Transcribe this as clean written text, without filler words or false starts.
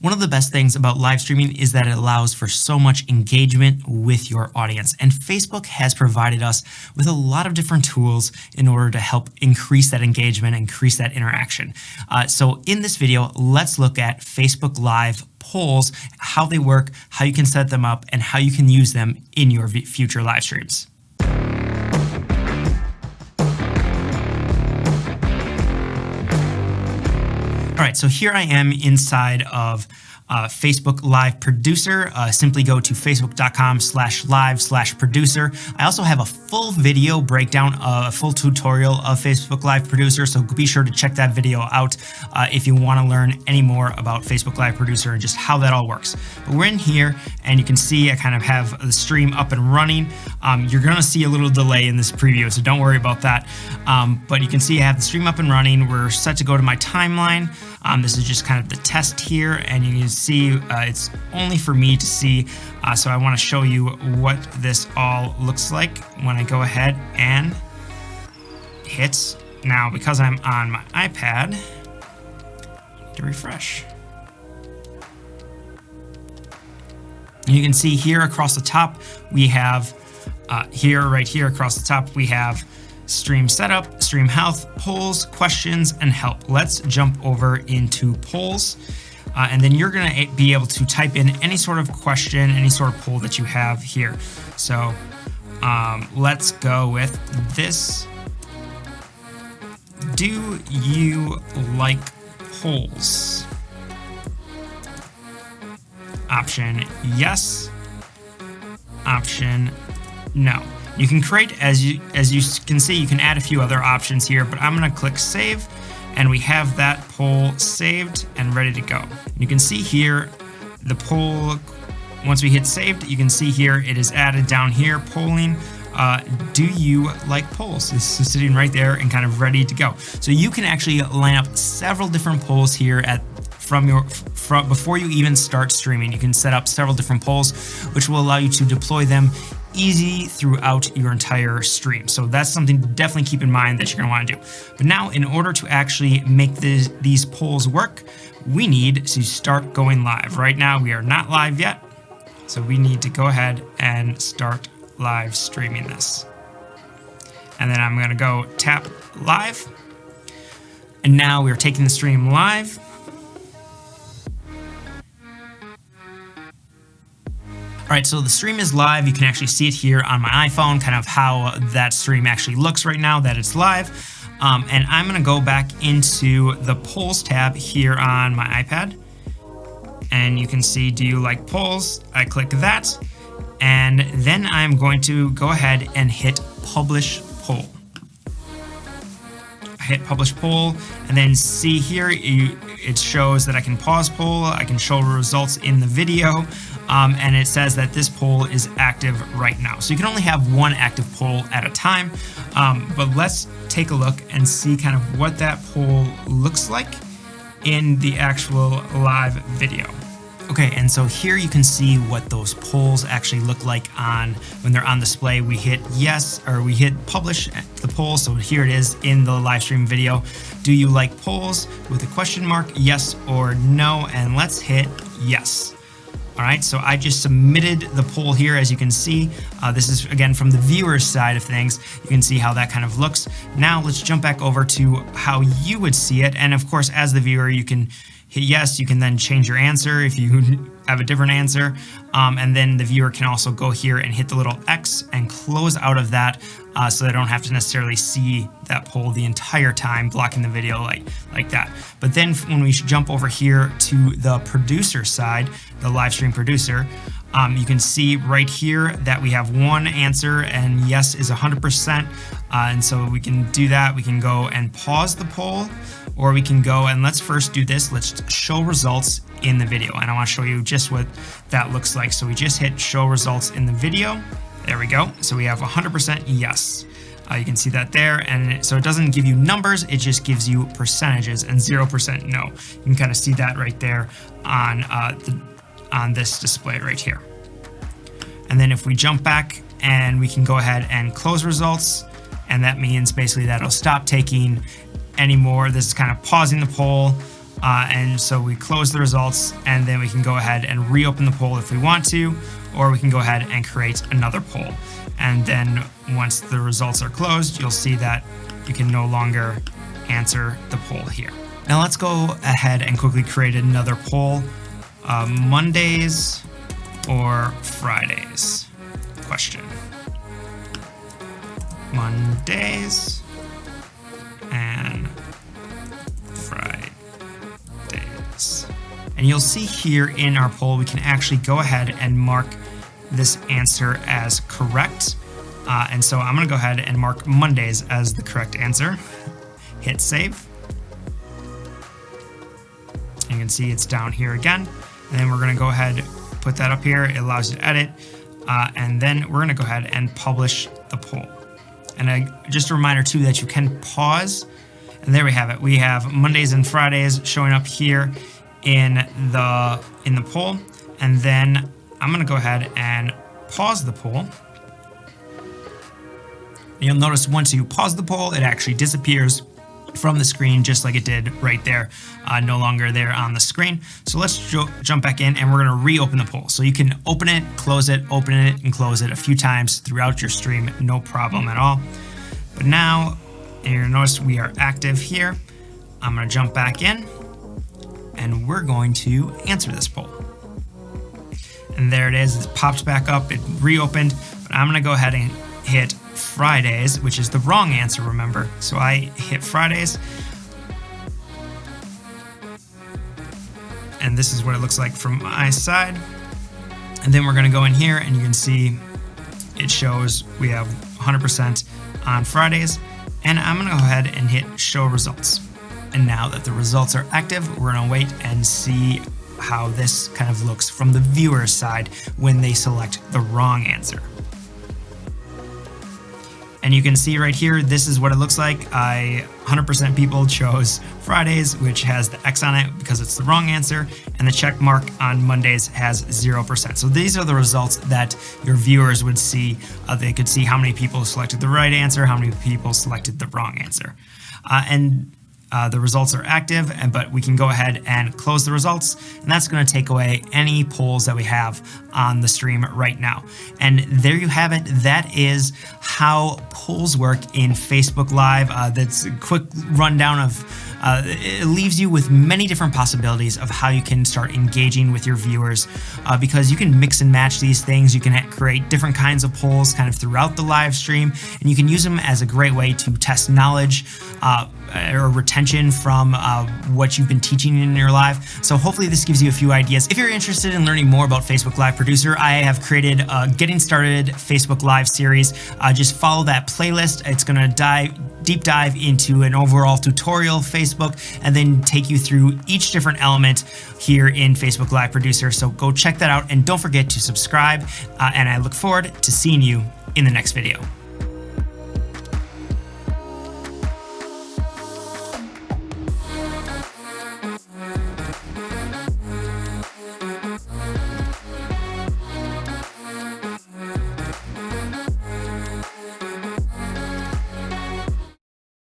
One of the best things about live streaming is that it allows for so much engagement with your audience, and Facebook has provided us with a lot of different tools in order to help increase that engagement, increase that interaction. So in this video, let's look at Facebook Live polls, how they work, how you can set them up, and how you can use them in your future live streams. All right, so here I am inside of Facebook Live Producer. Simply go to facebook.com/live/producer. I also have a full video breakdown, a full tutorial of Facebook Live Producer, so be sure to check that video out if you want to learn any more about Facebook Live Producer and just how that all works. But we're in here, and you can see I kind of have the stream up and running. You're going to see a little delay in this preview, so don't worry about that. But you can see I have the stream up and running. We're set to go to my timeline. This is just kind of the test here, and you can see it's only for me to see, so I want to show you what this all looks like when I go ahead and hit. Now, because I'm on my iPad, I need to refresh. And you can see here across the top, we have right here across the top, we have stream setup, stream health, polls, questions, and help. Let's jump over into polls. And then you're going to be able to type in any sort of question, any sort of poll that you have here. So let's go with this. Do you like polls? Option yes. Option no. You can create, as you can see, you can add a few other options here, but I'm going to click save, and we have that poll saved and ready to go. You can see here the poll, once we hit saved, you can see here it is added down here, polling. Do you like polls? This is sitting right there and kind of ready to go. So you can actually line up several different polls here before you even start streaming. You can set up several different polls, which will allow you to deploy them easy throughout your entire stream. So that's something to definitely keep in mind that you're going to want to do. But now, in order to actually make these polls work, we need to start going live. Right now, we are not live yet, so we need to go ahead and start live streaming this. And then I'm going to go tap live. And now we're taking the stream live. All right, so the stream is live. You can actually see it here on my iPhone, kind of how that stream actually looks right now that it's live. And I'm going to go back into the polls tab here on my iPad. And you can see, do you like polls? I click that. And then I'm going to go ahead and hit publish poll. I hit publish poll, and then see here, it shows that I can pause poll. I can show results in the video. And it says that this poll is active right now. So you can only have one active poll at a time, but let's take a look and see kind of what that poll looks like in the actual live video. Okay, and so here you can see what those polls actually look like when they're on display. We hit yes, or we hit publish the poll. So here it is in the live stream video. Do you like polls with a question mark, yes or no? And let's hit yes. All right, so I just submitted the poll here, as you can see. This is, again, from the viewer's side of things. You can see how that kind of looks. Now let's jump back over to how you would see it. And of course, as the viewer, you can hit yes. You can then change your answer if you have a different answer. And then the viewer can also go here and hit the little X and close out of that, so they don't have to necessarily see that poll the entire time, blocking the video like that. But then when we jump over here to the producer side, the live stream producer, you can see right here that we have one answer, and yes is 100%. And so we can do that. We can go and pause the poll, or we can go and let's first do this. Let's show results in the video. And I want to show you just what that looks like. So we just hit show results in the video. There we go. So we have 100% yes. You can see that there. And so it doesn't give you numbers, it just gives you percentages, and 0% no. You can kind of see that right there on this display right here. And then if we jump back, and we can go ahead and close results, and that means basically that it'll stop taking any more. This is kind of pausing the poll. And so we close the results, and then we can go ahead and reopen the poll if we want to, or we can go ahead and create another poll. And then once the results are closed, you'll see that you can no longer answer the poll here. Now let's go ahead and quickly create another poll. Mondays or Fridays? Question. Mondays and Fridays. And you'll see here in our poll, we can actually go ahead and mark this answer as correct. And so I'm going to go ahead and mark Mondays as the correct answer. Hit save. And you can see it's down here again. And then we're going to go ahead, put that up here. It allows you to edit. And then we're going to go ahead and publish the poll. And just a reminder too that you can pause. And there we have it. We have Mondays and Fridays showing up here in the poll. And then I'm going to go ahead and pause the poll. You'll notice once you pause the poll, it actually disappears from the screen just like it did right there, no longer there on the screen. So let's jump back in, and we're going to reopen the poll. So you can open it, open it, and close it a few times throughout your stream, no problem at all. But now, and you'll notice we are active here. I'm going to jump back in, and we're going to answer this poll. And there it is. It pops back up. It reopened. But I'm going to go ahead and hit Fridays, which is the wrong answer, remember. So I hit Fridays. And this is what it looks like from my side. And then we're going to go in here, and you can see it shows we have 100% on Fridays. And I'm going to go ahead and hit show results. And now that the results are active, we're going to wait and see how this kind of looks from the viewer's side when they select the wrong answer. And you can see right here, this is what it looks like. 100% people chose Fridays, which has the X on it because it's the wrong answer, and the check mark on Mondays has 0%. So these are the results that your viewers would see. They could see how many people selected the right answer, how many people selected the wrong answer. The results are active, but we can go ahead and close the results, and that's going to take away any polls that we have on the stream right now. And there you have it. That is how polls work in Facebook Live. That's a quick rundown of it leaves you with many different possibilities of how you can start engaging with your viewers, because you can mix and match these things. You can create different kinds of polls kind of throughout the live stream, and you can use them as a great way to test knowledge or retention from what you've been teaching in your live. So hopefully this gives you a few ideas. If you're interested in learning more about Facebook Live Producer, I have created a Getting Started Facebook Live series. Just follow that playlist. It's going to deep dive into an overall tutorial of Facebook, and then take you through each different element here in Facebook Live Producer. So go check that out, and don't forget to subscribe, and I look forward to seeing you in the next video.